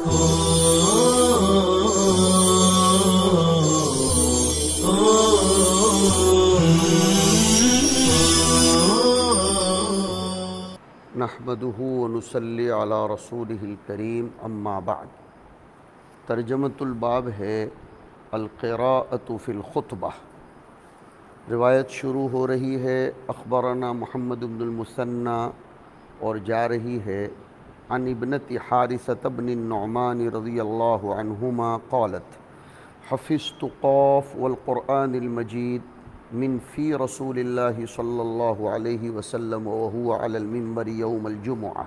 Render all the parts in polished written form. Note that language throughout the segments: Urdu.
نحمده ونصلی علی رسولہ الکریم اما بعد۔ ترجمۃ الباب ہے القراءۃ فی الخطبہ۔ روایت شروع ہو رہی ہے اخبرنا محمد بن المثنى اور جا رہی ہے عن ابنت حارثۃ بن النعمان رضی اللہ عنہما قالت حفظت قاف والقرآن المجید من فی رسول اللہ صلی اللہ علیہ وسلم وهو علی المنبر یوم الجمعہ۔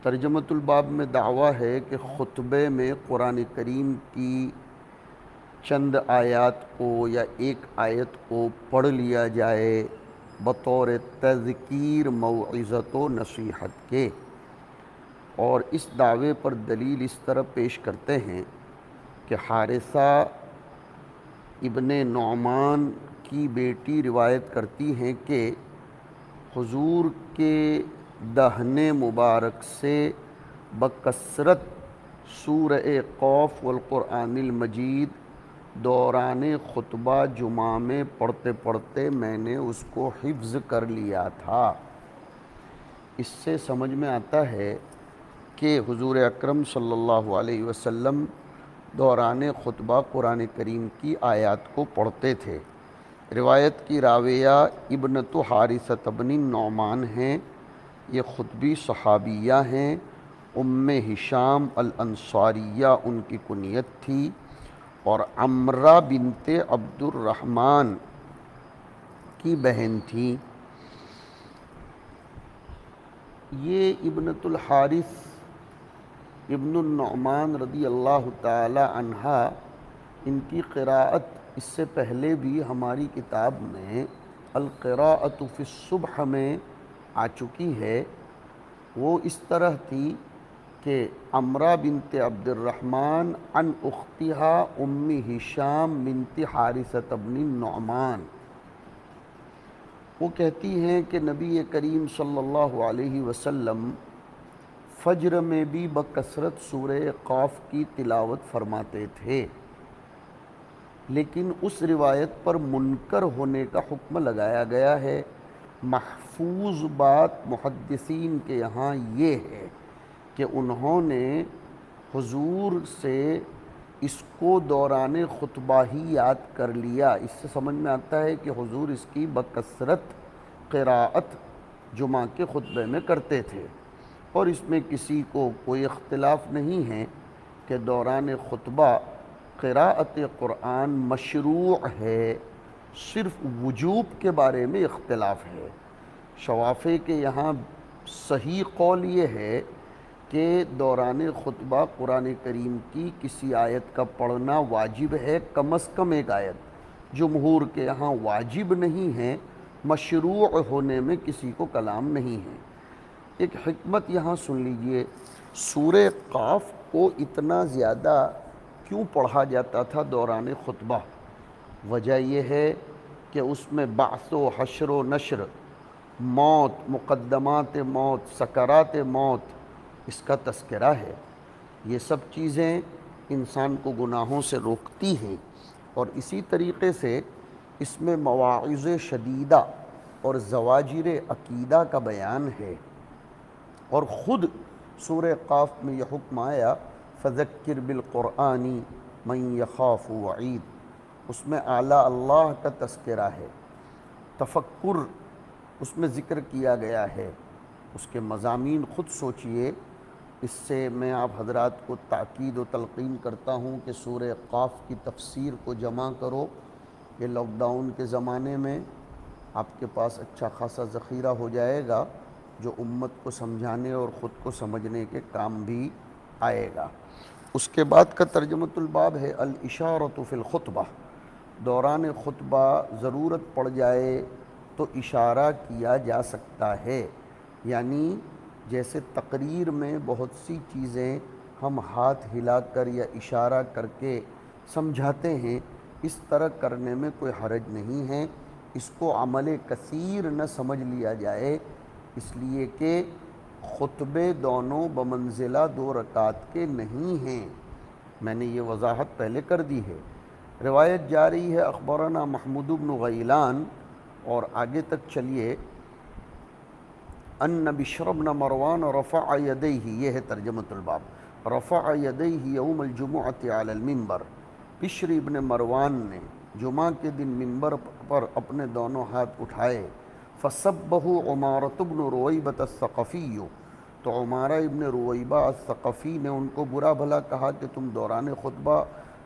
ترجمۃ الباب میں دعویٰ ہے کہ خطبے میں قرآن کریم کی چند آیات کو یا ایک آیت کو پڑھ لیا جائے بطور تذکیر، موعظت و نصیحت کے، اور اس دعوے پر دلیل اس طرح پیش کرتے ہیں کہ حارثہ ابن نعمان کی بیٹی روایت کرتی ہیں کہ حضور کے دہن مبارک سے بکثرت سورہ قاف والقرآن المجید دوران خطبہ جمعہ میں پڑھتے پڑھتے میں نے اس کو حفظ کر لیا تھا۔ اس سے سمجھ میں آتا ہے کہ حضور اکرم صلی اللہ علیہ وسلم دوران خطبہ قرآن کریم کی آیات کو پڑھتے تھے۔ روایت کی راویہ ابنت حارثۃ بن النعمان ہیں، یہ خطبی صحابیہ ہیں۔ ام ہشام الانصاریہ ان کی کنیت تھی، اور عمرہ بنت عبد الرحمن کی بہن تھی۔ یہ ابنت الحارث ابن النعمان رضی اللہ تعالی عنہ، ان کی قراءت اس سے پہلے بھی ہماری کتاب میں القراءۃ فی الصبح میں آ چکی ہے۔ وہ اس طرح تھی کہ عمرہ بنت عبد الرحمن عن اختها ام ہشام بنت حارثۃ بن النعمان، وہ کہتی ہیں کہ نبی کریم صلی اللہ علیہ وسلم فجر میں بھی بکثرت سورہ قاف کی تلاوت فرماتے تھے، لیکن اس روایت پر منکر ہونے کا حکم لگایا گیا ہے۔ محفوظ بات محدثین کے یہاں یہ ہے کہ انہوں نے حضور سے اس کو دوران خطبہ ہی یاد کر لیا۔ اس سے سمجھ میں آتا ہے کہ حضور اس کی بکثرت قراءت جمعہ کے خطبے میں کرتے تھے، اور اس میں کسی کو کوئی اختلاف نہیں ہے کہ دوران خطبہ قراءت قرآن مشروع ہے، صرف وجوب کے بارے میں اختلاف ہے۔ شوافع کے یہاں صحیح قول یہ ہے کہ دوران خطبہ قرآن کریم کی کسی آیت کا پڑھنا واجب ہے، کم از کم ایک آیت۔ جمہور کے یہاں واجب نہیں ہے، مشروع ہونے میں کسی کو کلام نہیں ہے۔ ایک حکمت یہاں سن لیجئے، سورہ قاف کو اتنا زیادہ کیوں پڑھا جاتا تھا دوران خطبہ؟ وجہ یہ ہے کہ اس میں بعث و حشر و نشر، موت، مقدمات موت، سکرات موت، اس کا تذکرہ ہے۔ یہ سب چیزیں انسان کو گناہوں سے روکتی ہیں، اور اسی طریقے سے اس میں مواعظ شدیدہ اور زواجر عقیدہ کا بیان ہے، اور خود سورہ قاف میں یہ حکم آیا فذکر بالقرآن من یخاف وعید، اس میں اعلیٰ اللہ کا تذکرہ ہے، تفکر اس میں ذکر کیا گیا ہے، اس کے مضامین خود سوچئے۔ اس سے میں آپ حضرات کو تاکید و تلقین کرتا ہوں کہ سورہ قاف کی تفسیر کو جمع کرو۔ یہ لاک ڈاؤن کے زمانے میں آپ کے پاس اچھا خاصا ذخیرہ ہو جائے گا، جو امت کو سمجھانے اور خود کو سمجھنے کے کام بھی آئے گا۔ اس کے بعد کا ترجمۃ الباب ہے الاشارۃ فی الخطبہ۔ دوران خطبہ ضرورت پڑ جائے تو اشارہ کیا جا سکتا ہے، یعنی جیسے تقریر میں بہت سی چیزیں ہم ہاتھ ہلا کر یا اشارہ کر کے سمجھاتے ہیں، اس طرح کرنے میں کوئی حرج نہیں ہے۔ اس کو عمل کثیر نہ سمجھ لیا جائے، اس لیے کہ خطبے دونوں بمنزلہ 2 رکعت کے نہیں ہیں، میں نے یہ وضاحت پہلے کر دی ہے۔ روایت جاری ہے اخبرنا محمود بن غیلان، اور آگے تک چلیے، ان بشر بن مروان رفع یدیہ، یہ ہے ترجمۃ الباب، رفع یدیہ یوم الجمعۃ علی المنبر، بشر ابن مروان نے جمعہ کے دن منبر پر اپنے دونوں ہاتھ اٹھائے، فسبہ عمارۃ بن رویبۃ الثقفی، تو عمارہ ابن رویبہ الثقفی نے ان کو برا بھلا کہا کہ تم دوران خطبہ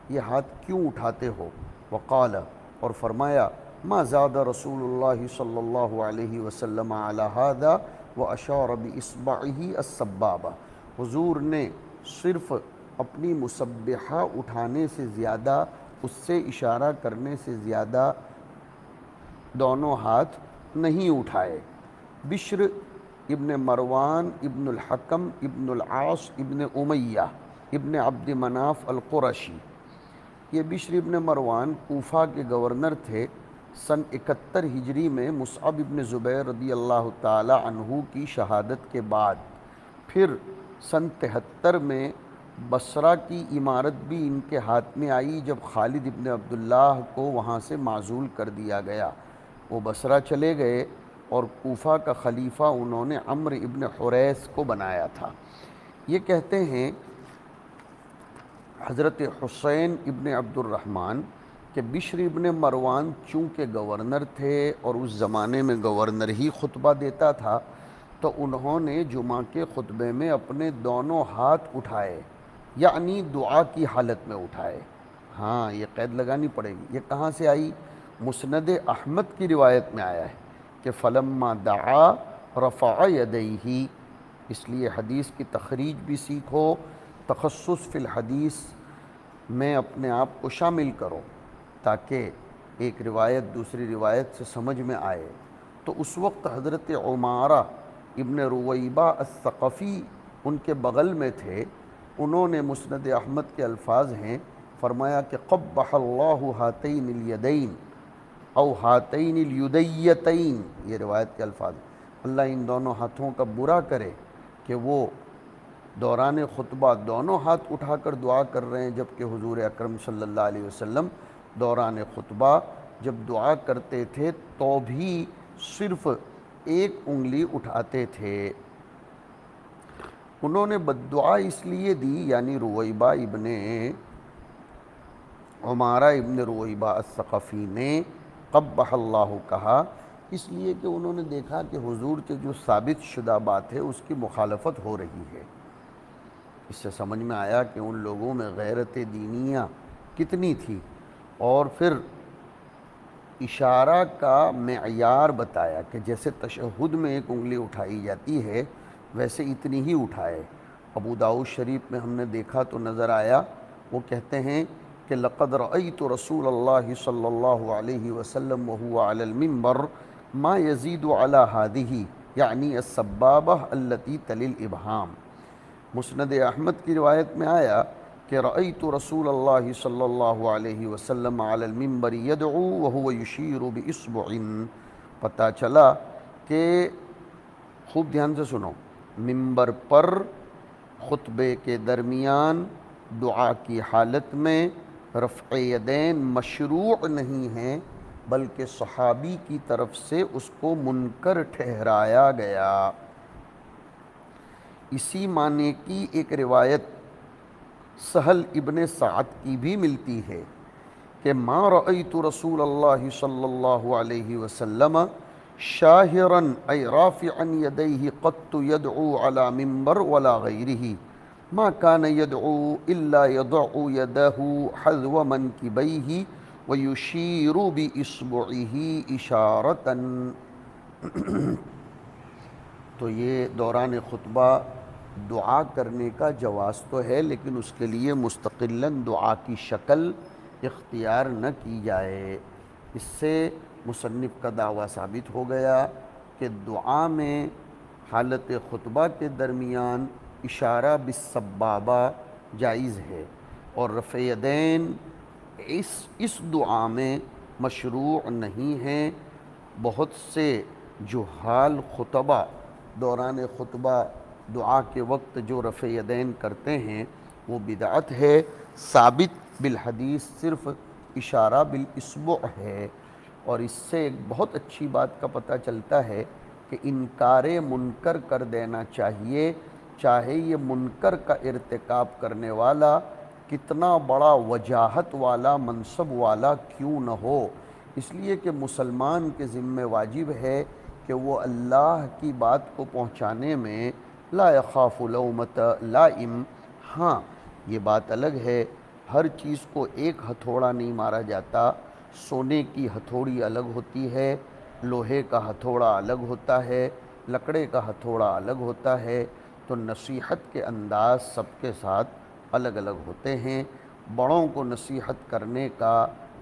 یہ ہاتھ کیوں اٹھاتے ہو؟ وقال، اور فرمایا، ما زاد رسول اللہ صلی اللہ علیہ وسلم علی ھذا واشار باصبعہ السبابہ، حضور نے صرف اپنی مسبحہ اٹھانے سے زیادہ، اس سے اشارہ کرنے سے زیادہ دونوں ہاتھ نہیں اٹھائے۔ بشر ابن مروان ابن الحکم ابن العاص ابن امیہ ابن عبد مناف القرشی، یہ بشر ابن مروان کوفہ کے گورنر تھے۔ سن 71 ہجری میں مصعب ابن زبیر رضی اللہ تعالی عنہ کی شہادت کے بعد، پھر سن 73 میں بصرہ کی عمارت بھی ان کے ہاتھ میں آئی، جب خالد ابن عبداللہ کو وہاں سے معزول کر دیا گیا، وہ بصرہ چلے گئے اور کوفہ کا خلیفہ انہوں نے عمرو ابن حریث کو بنایا تھا۔ یہ کہتے ہیں حضرت حسین ابن عبد الرحمن کہ بشر ابن مروان چونکہ گورنر تھے اور اس زمانے میں گورنر ہی خطبہ دیتا تھا، تو انہوں نے جمعہ کے خطبے میں اپنے دونوں ہاتھ اٹھائے، یعنی دعا کی حالت میں اٹھائے۔ ہاں، یہ قید لگانی پڑے گی، یہ کہاں سے آئی؟ مسند احمد کی روایت میں آیا ہے کہ فلما دعا رفع یدیہ، اس لیے حدیث کی تخریج بھی سیکھو، تخصص فی الحدیث میں اپنے آپ کو شامل کرو تاکہ ایک روایت دوسری روایت سے سمجھ میں آئے۔ تو اس وقت حضرت عمارہ ابن رویبہ الثقفی ان کے بغل میں تھے، انہوں نے مسند احمد کے الفاظ ہیں، فرمایا کہ قبح اللہ ہاتین الیدین او ہاتین الیدیتین، یہ روایت کے الفاظ، اللہ ان دونوں ہاتھوں کا برا کرے کہ وہ دوران خطبہ دونوں ہاتھ اٹھا کر دعا کر رہے ہیں، جبکہ حضور اکرم صلی اللہ علیہ وسلم دوران خطبہ جب دعا کرتے تھے تو بھی صرف ایک انگلی اٹھاتے تھے۔ انہوں نے بددعا اس لیے دی، یعنی رویبہ ابن عمارہ ابن رویبہ الثقفی نے قبح اللہ کہا، اس لیے کہ انہوں نے دیکھا کہ حضور کے جو ثابت شدہ بات ہے اس کی مخالفت ہو رہی ہے۔ اس سے سمجھ میں آیا کہ ان لوگوں میں غیرت دینیہ کتنی تھی، اور پھر اشارہ کا معیار بتایا کہ جیسے تشہد میں ایک انگلی اٹھائی جاتی ہے ویسے اتنی ہی اٹھائے۔ ابو داؤد شریف میں ہم نے دیکھا تو نظر آیا، وہ کہتے ہیں کہ لقد رأیت رسول اللہ صلی اللہ علیہ وسلم وهو علی المنبر ما یزید علی هذه، یعنی السبابہ التي تلی الابہام۔ مسند احمد کی روایت میں آیا کہ رأیت رسول اللہ صلی اللہ علیہ وسلم علی المنبر یدعو وهو یشیر باصبع، پتہ چلا کہ، خوب دھیان سے سنو، منبر پر خطبے کے درمیان دعا کی حالت میں رفع یدین مشروع نہیں ہیں، بلکہ صحابی کی طرف سے اس کو منکر ٹھہرایا گیا۔ اسی معنی کی ایک روایت سہل ابن سعد کی بھی ملتی ہے کہ ما رأیت رسول اللہ صلی اللہ علیہ وسلم شاہرا ای رافعا یدیہ قط یدعو علی منبر ولا غیرہ، ما کان یدعو الا یضع یدہ حذو منکبیہ ویشیر باصبعہ اشارۃ۔ تو یہ دوران خطبہ دعا کرنے کا جواز تو ہے، لیکن اس کے لیے مستقلاً دعا کی شکل اختیار نہ کی جائے۔ اس سے مصنف کا دعویٰ ثابت ہو گیا کہ دعا میں حالت خطبہ کے درمیان اشارہ بالسبابہ جائز ہے، اور رفع یدین اس دعا میں مشروع نہیں ہے۔ بہت سے جہال خطبہ دوران خطبہ دعا کے وقت جو رفع یدین کرتے ہیں وہ بدعت ہے۔ ثابت بالحدیث صرف اشارہ بالاصبع ہے، اور اس سے ایک بہت اچھی بات کا پتہ چلتا ہے کہ انکار منکر کر دینا چاہیے، چاہے یہ منکر کا ارتکاب کرنے والا کتنا بڑا وجاہت والا منصب والا کیوں نہ ہو، اس لیے کہ مسلمان کے ذمہ واجب ہے کہ وہ اللہ کی بات کو پہنچانے میں لا یخاف لومۃ لائم۔ ہاں یہ بات الگ ہے، ہر چیز کو ایک ہتھوڑا نہیں مارا جاتا، سونے کی ہتھوڑی الگ ہوتی ہے، لوہے کا ہتھوڑا الگ ہوتا ہے، لکڑے کا ہتھوڑا الگ ہوتا ہے، تو نصیحت کے انداز سب کے ساتھ الگ الگ ہوتے ہیں۔ بڑوں کو نصیحت کرنے کا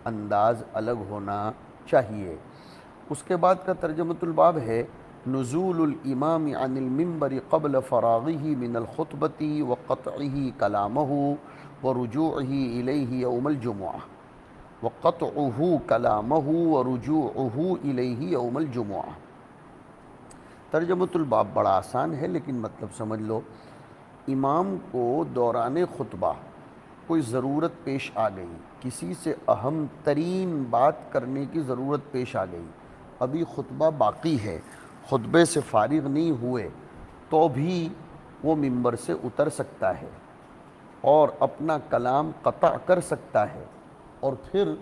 انداز الگ ہونا چاہیے۔ اس کے بعد کا ترجمۃ الباب ہے نزول الامام عن المنبر قبل فراغه من الخطبۃ وقطعه کلامہ ورجوعه الیہ یوم الجمعہ وقطعه کلامہ ورجوعه الیہ یوم الجمعہ۔ ترجمۃ الباب بڑا آسان ہے لیکن مطلب سمجھ لو۔ امام کو دوران خطبہ کوئی ضرورت پیش آ گئی، کسی سے اہم ترین بات کرنے کی ضرورت پیش آ گئی، ابھی خطبہ باقی ہے، خطبے سے فارغ نہیں ہوئے، تو بھی وہ ممبر سے اتر سکتا ہے اور اپنا کلام قطع کر سکتا ہے، اور پھر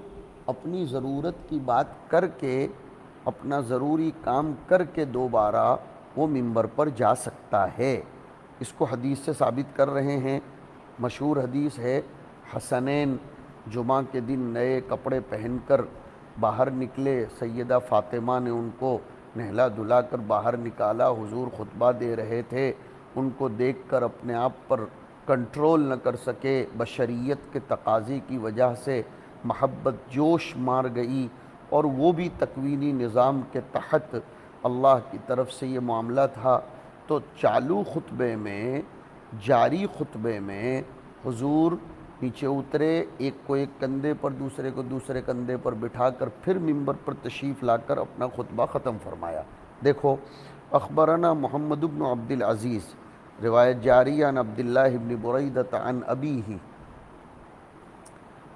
اپنی ضرورت کی بات کر کے اپنا ضروری کام کر کے دوبارہ وہ ممبر پر جا سکتا ہے۔ اس کو حدیث سے ثابت کر رہے ہیں۔ مشہور حدیث ہے، حسنین جمعہ کے دن نئے کپڑے پہن کر باہر نکلے، سیدہ فاطمہ نے ان کو نہلا دھلا کر باہر نکالا، حضور خطبہ دے رہے تھے، ان کو دیکھ کر اپنے آپ پر کنٹرول نہ کر سکے، بشریت کے تقاضے کی وجہ سے محبت جوش مار گئی، اور وہ بھی تکوینی نظام کے تحت اللہ کی طرف سے یہ معاملہ تھا۔ تو چالو خطبے میں، جاری خطبے میں حضور نیچے اترے، ایک کو ایک کندھے پر دوسرے کو دوسرے کندھے پر بٹھا کر پھر ممبر پر تشریف لا کر اپنا خطبہ ختم فرمایا۔ دیکھو، اخبرنا محمد بن عبد العزیز، روایت جاری عن عبداللہ بن بریدۃ عن ابیہ،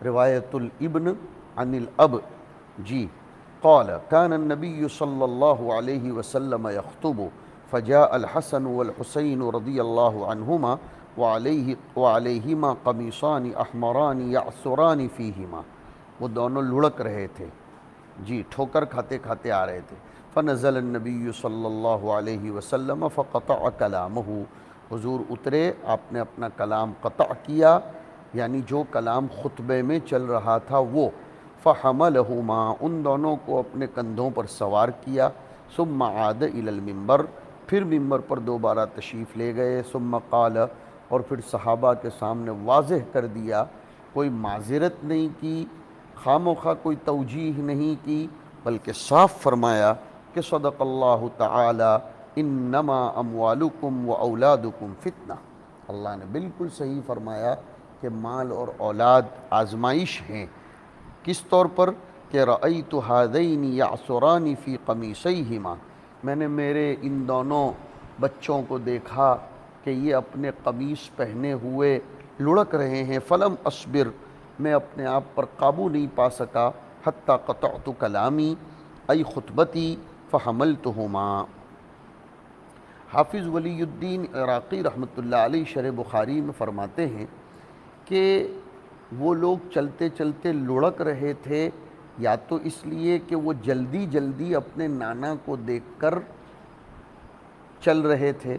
روایت الابن عن الاب جی، قال كان النبي صلی اللہ علیہ وسلم يخطب فجاء الحسن والحسین رضی اللہ عنہما وعلیہما قمیصان احمران یعثران فیہما، وہ دونوں لڑک رہے تھے، جی ٹھوکر کھاتے کھاتے آ رہے تھے۔ فنزل النبی صلی اللہ علیہ وسلم فقطع کلامہ، حضور اترے، آپ نے اپنا کلام قطع کیا، یعنی جو کلام خطبے میں چل رہا تھا وہ۔ فحملہما، ان دونوں کو اپنے کندھوں پر سوار کیا۔ ثم عاد الی المنبر، پھر ممبر پر دوبارہ تشریف لے گئے۔ ثم قال، اور پھر صحابہ کے سامنے واضح کر دیا، کوئی معذرت نہیں کی، خام و خواہ کوئی توجیہ نہیں کی، بلکہ صاف فرمایا کہ صدق اللہ تعالی انما اموالکم و اولادکم فتنہ، اللہ نے بالکل صحیح فرمایا کہ مال اور اولاد آزمائش ہیں۔ کس طور پر؟ کہ رأیت ہذین یعثران فی قمیصیہما، میں نے میرے ان دونوں بچوں کو دیکھا کہ یہ اپنے قمیص پہنے ہوئے لڑک رہے ہیں، فلم اصبر، میں اپنے آپ پر قابو نہیں پا سکا، حتی قطعت کلامی ای خطبتی فحملتہما۔ حافظ ولی الدین عراقی رحمۃ اللہ علیہ شرح بخاری میں فرماتے ہیں کہ وہ لوگ چلتے چلتے لڑک رہے تھے، یا تو اس لیے کہ وہ جلدی جلدی اپنے نانا کو دیکھ کر چل رہے تھے،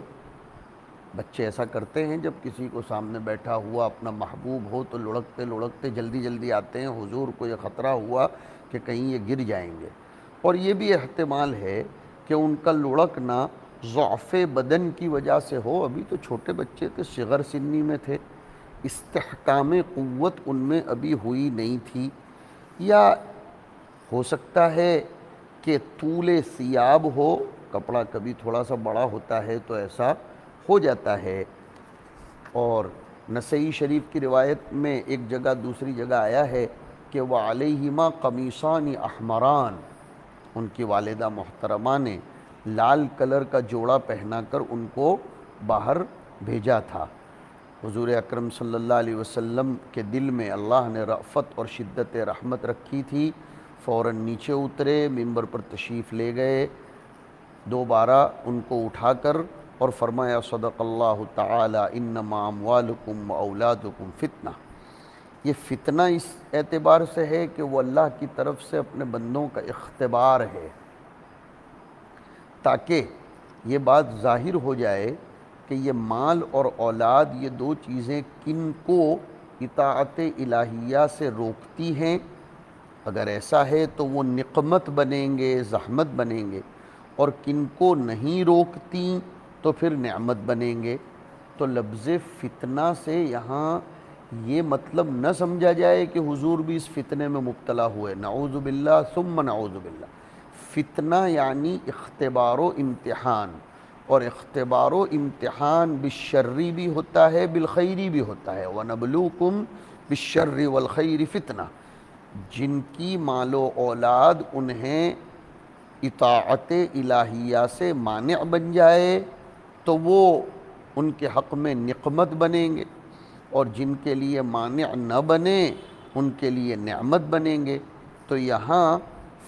بچے ایسا کرتے ہیں جب کسی کو سامنے بیٹھا ہوا اپنا محبوب ہو تو لڑکتے لڑکتے جلدی جلدی آتے ہیں، حضور کو یہ خطرہ ہوا کہ کہیں یہ گر جائیں گے، اور یہ بھی احتمال ہے کہ ان کا لڑکنا ضعف بدن کی وجہ سے ہو، ابھی تو چھوٹے بچے تھے، صغر سنی میں تھے، استحکام قوت ان میں ابھی ہوئی نہیں تھی، یا ہو سکتا ہے کہ طول ثیاب ہو، کپڑا کبھی تھوڑا سا بڑا ہوتا ہے تو ایسا ہو جاتا ہے۔ اور نسائی شریف کی روایت میں ایک جگہ دوسری جگہ آیا ہے کہ وعلیہما قمیصان احمران، ان کی والدہ محترمہ نے لال کلر کا جوڑا پہنا کر ان کو باہر بھیجا تھا۔ حضور اکرم صلی اللہ علیہ وسلم کے دل میں اللہ نے رأفت اور شدت رحمت رکھی تھی، فوراً نیچے اترے، ممبر پر تشریف لے گئے، دوبارہ ان کو اٹھا کر اور فرمایا صدق اللہ تعالی انما اموالکم و اولادکم فتنہ۔ یہ فتنہ اس اعتبار سے ہے کہ وہ اللہ کی طرف سے اپنے بندوں کا اختبار ہے، تاکہ یہ بات ظاہر ہو جائے کہ یہ مال اور اولاد یہ دو چیزیں کن کو اطاعت الہیہ سے روکتی ہیں۔ اگر ایسا ہے تو وہ نقمت بنیں گے، زحمت بنیں گے، اور کن کو نہیں روکتی تو پھر نعمت بنیں گے۔ تو لفظ فتنہ سے یہاں یہ مطلب نہ سمجھا جائے کہ حضور بھی اس فتنے میں مبتلا ہوئے، نعوذ باللہ ثم نعوذ باللہ۔ فتنہ یعنی اختبار و امتحان، اور اختبار و امتحان بالشری بھی ہوتا ہے بالخیری بھی ہوتا ہے، وَنَبْلُوكُمْ بِالشَّرِّ وَالْخَيْرِ فتنہ۔ جن کی مال و اولاد انہیں اطاعت الہیہ سے مانع بن جائے تو وہ ان کے حق میں نقمت بنیں گے، اور جن کے لیے مانع نہ بنے ان کے لیے نعمت بنیں گے۔ تو یہاں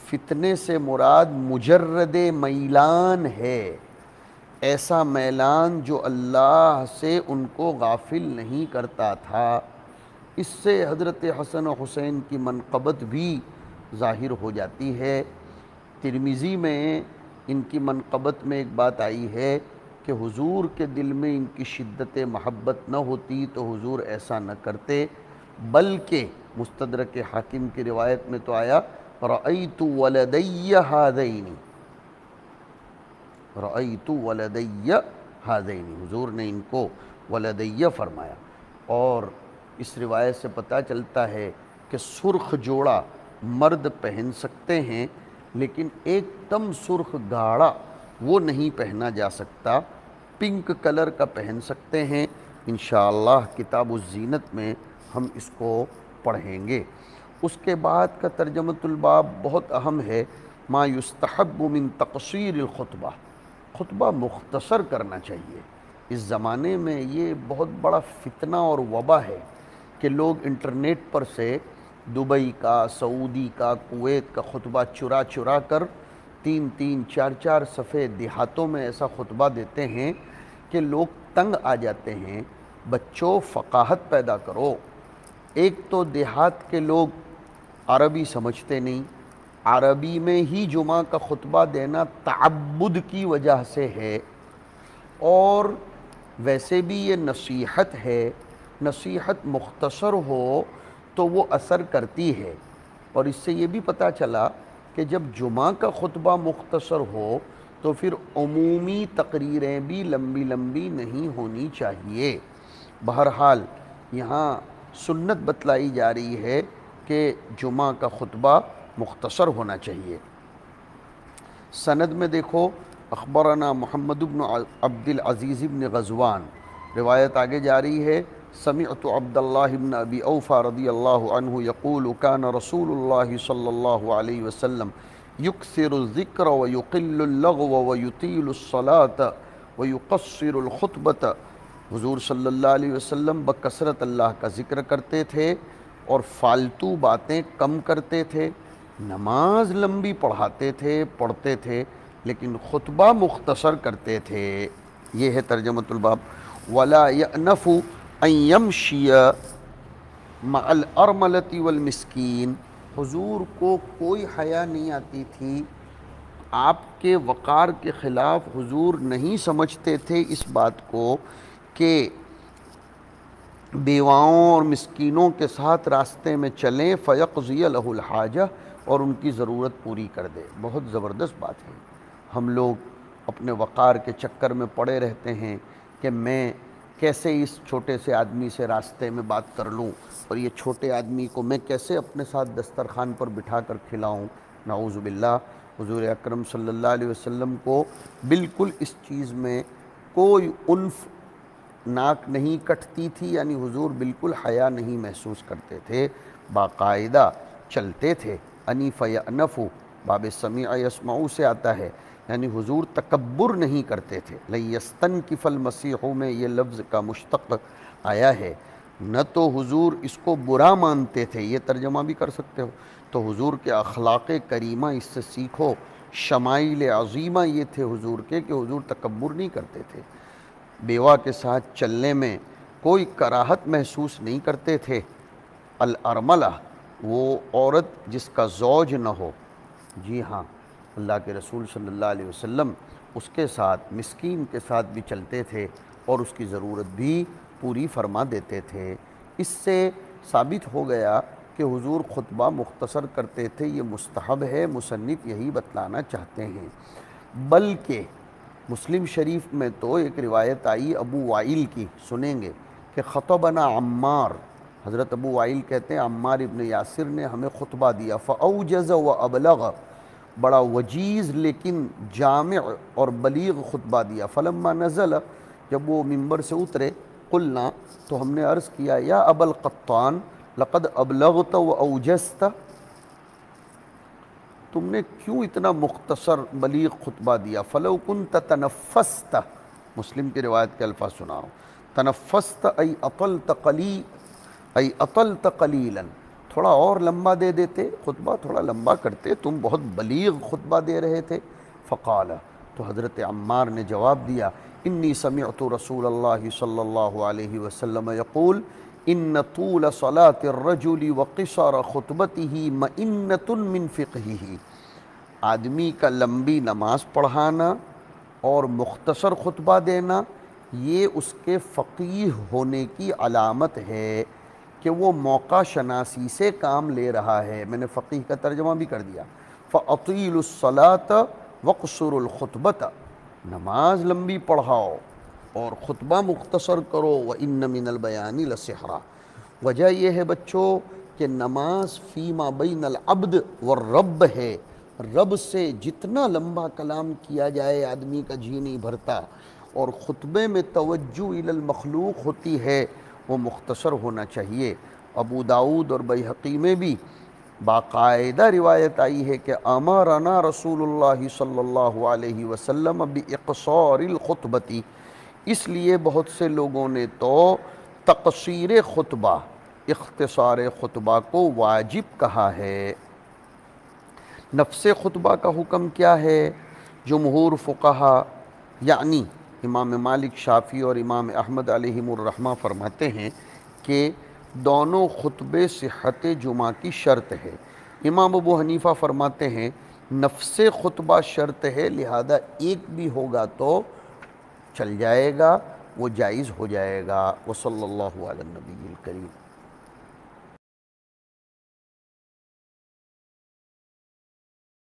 فتنے سے مراد مجرد میلان ہے، ایسا میلان جو اللہ سے ان کو غافل نہیں کرتا تھا۔ اس سے حضرت حسن و حسین کی منقبت بھی ظاہر ہو جاتی ہے۔ ترمذی میں ان کی منقبت میں ایک بات آئی ہے کہ حضور کے دل میں ان کی شدت محبت نہ ہوتی تو حضور ایسا نہ کرتے، بلکہ مستدرک حاکم کی روایت میں تو آیا رأیت ولدی ہذین، رأیت ولدی ہذین، حضور نے ان کو ولدی فرمایا۔ اور اس روایت سے پتہ چلتا ہے کہ سرخ جوڑا مرد پہن سکتے ہیں، لیکن ایک دم سرخ گاڑا وہ نہیں پہنا جا سکتا، پنک کلر کا پہن سکتے ہیں۔ انشاءاللہ کتاب الزینت میں ہم اس کو پڑھیں گے۔ اس کے بعد کا ترجمۃ الباب بہت اہم ہے، ما یستحب من تقصیر الخطبہ، خطبہ مختصر کرنا چاہیے۔ اس زمانے میں یہ بہت بڑا فتنہ اور وبا ہے کہ لوگ انٹرنیٹ پر سے دبئی کا، سعودی کا، کویت کا خطبہ چرا چرا کر 3 4 صفحے دیہاتوں میں ایسا خطبہ دیتے ہیں کہ لوگ تنگ آ جاتے ہیں۔ بچوں فقاہت پیدا کرو۔ ایک تو دیہات کے لوگ عربی سمجھتے نہیں، عربی میں ہی جمعہ کا خطبہ دینا تعبد کی وجہ سے ہے، اور ویسے بھی یہ نصیحت ہے، نصیحت مختصر ہو تو وہ اثر کرتی ہے۔ اور اس سے یہ بھی پتہ چلا کہ جب جمعہ کا خطبہ مختصر ہو تو پھر عمومی تقریریں بھی لمبی لمبی نہیں ہونی چاہیے۔ بہرحال یہاں سنت بتلائی جا رہی ہے کہ جمعہ کا خطبہ مختصر ہونا چاہیے۔ سند میں دیکھو، اخبرنا محمد بن عبد العزیز بن غزوان، روایت آگے جا رہی ہے، سمعت عبد اللہ بن ابی اوفا رضی اللہ عنہ یقول کان رسول اللہ صلی اللہ علیہ وسلم یکثر الذکر ویقل اللغو ویطیل الصلاة ویقصر الخطبة۔ حضور صلی اللہ علیہ وسلم بکثرت اللہ کا ذکر کرتے تھے اور فالتو باتیں کم کرتے تھے، نماز لمبی پڑھتے تھے لیکن خطبہ مختصر کرتے تھے۔ یہ ہے ترجمۃ الباب۔ ولا يأنف ان يمشي مع الارملة والمسکین، حضور کو کوئی حیا نہیں آتی تھی، آپ کے وقار کے خلاف حضور نہیں سمجھتے تھے اس بات کو کہ بیواؤں اور مسکینوں کے ساتھ راستے میں چلیں، فیقضی لہ الحاجہ، اور ان کی ضرورت پوری کر دے۔ بہت زبردست بات ہے۔ ہم لوگ اپنے وقار کے چکر میں پڑے رہتے ہیں کہ میں کیسے اس چھوٹے سے آدمی سے راستے میں بات کر لوں، اور یہ چھوٹے آدمی کو میں کیسے اپنے ساتھ دسترخوان پر بٹھا کر کھلاؤں۔ نعوذ باللہ، حضور اکرم صلی اللہ علیہ وسلم کو بالکل اس چیز میں کوئی عنف، ناک نہیں کٹتی تھی، یعنی حضور بالکل حیا نہیں محسوس کرتے تھے، باقاعدہ چلتے تھے۔ انیف یأنف، باب سمیع یسمعو سے آتا ہے یعنی حضور تکبر نہیں کرتے تھے۔ لَيَسْتَنْكِفَ الْمَسِيحُ میں یہ لفظ کا مشتق آیا ہے، نہ تو حضور اس کو برا مانتے تھے، یہ ترجمہ بھی کر سکتے ہو، تو حضور کے اخلاق کریمہ اس سے سیکھو، شمائل عظیمہ یہ تھے حضور کے کہ حضور تکبر نہیں کرتے تھے، بیوہ کے ساتھ چلنے میں کوئی کراہت محسوس نہیں کرتے تھے۔ الارملہ وہ عورت جس کا زوج نہ ہو، جی ہاں اللہ کے رسول صلی اللہ علیہ وسلم اس کے ساتھ، مسکین کے ساتھ بھی چلتے تھے اور اس کی ضرورت بھی پوری فرما دیتے تھے۔ اس سے ثابت ہو گیا کہ حضور خطبہ مختصر کرتے تھے، یہ مستحب ہے، مصنف یہی بتلانا چاہتے ہیں۔ بلکہ مسلم شریف میں تو ایک روایت آئی ابو وائل کی، سنیں گے کہ خطبنا عمار، حضرت ابو وائل کہتے ہیں عمار ابن یاسر نے ہمیں خطبہ دیا، فاوجز و ابلغ، بڑا وجیز لیکن جامع اور بلیغ خطبہ دیا۔ فلما نزل، جب وہ ممبر سے اترے، قلنا، تو ہم نے عرض کیا یا ابا القطان لقد ابلغت و اوجزت، تم نے کیوں اتنا مختصر بلیغ خطبہ دیا؟ فلو کنت تنفست، مسلم کی روایت کے الفاظ سناؤ، تنفست ای اطلت قلیلا، تھوڑا اور لمبا دے دیتے، خطبہ تھوڑا لمبا کرتے، تم بہت بلیغ خطبہ دے رہے تھے۔ فقال، تو حضرت عمار نے جواب دیا، انی سمعت رسول اللہ صلی اللہ علیہ وسلم یقول ان طول صلاة الرجل وقصر خطبته مئنۃ من فقہہ، آدمی کا لمبی نماز پڑھانا اور مختصر خطبہ دینا یہ اس کے فقیہ ہونے کی علامت ہے کہ وہ موقع شناسی سے کام لے رہا ہے۔ میں نے فقیہ کا ترجمہ بھی کر دیا، فَأَطِيلُوا الصَّلَاةَ وَقْصُرُوا الْخُطْبَةَ، نماز لمبی پڑھاؤ اور خطبہ مختصر کرو، وَإِنَّ مِنَ الْبَيَانِ لَسِحْرًا۔ وجہ یہ ہے بچوں کہ نماز فیما بین العبد والرب ہے، رب سے جتنا لمبا کلام کیا جائے آدمی کا جی نہیں بھرتا، اور خطبے میں توجہ الی المخلوق ہوتی ہے، وہ مختصر ہونا چاہیے۔ ابو داؤد اور بیہقی میں بھی باقاعدہ روایت آئی ہے کہ امرنا رسول اللہ صلی اللہ علیہ وسلم باقصار الخطبۃ، اس لیے بہت سے لوگوں نے تو تقصیر خطبہ، اختصار خطبہ کو واجب کہا ہے۔ نفس خطبہ کا حکم کیا ہے؟ جمہور فقہا یعنی امام مالک، شافعی اور امام احمد علیہم الرحمہ فرماتے ہیں کہ دونوں خطبے صحت جمعہ کی شرط ہے۔ امام ابو حنیفہ فرماتے ہیں نفس خطبہ شرط ہے، لہذا ایک بھی ہوگا تو چل جائے گا، وہ جائز ہو جائے گا۔ وصلی اللہ علی النبی الکریم۔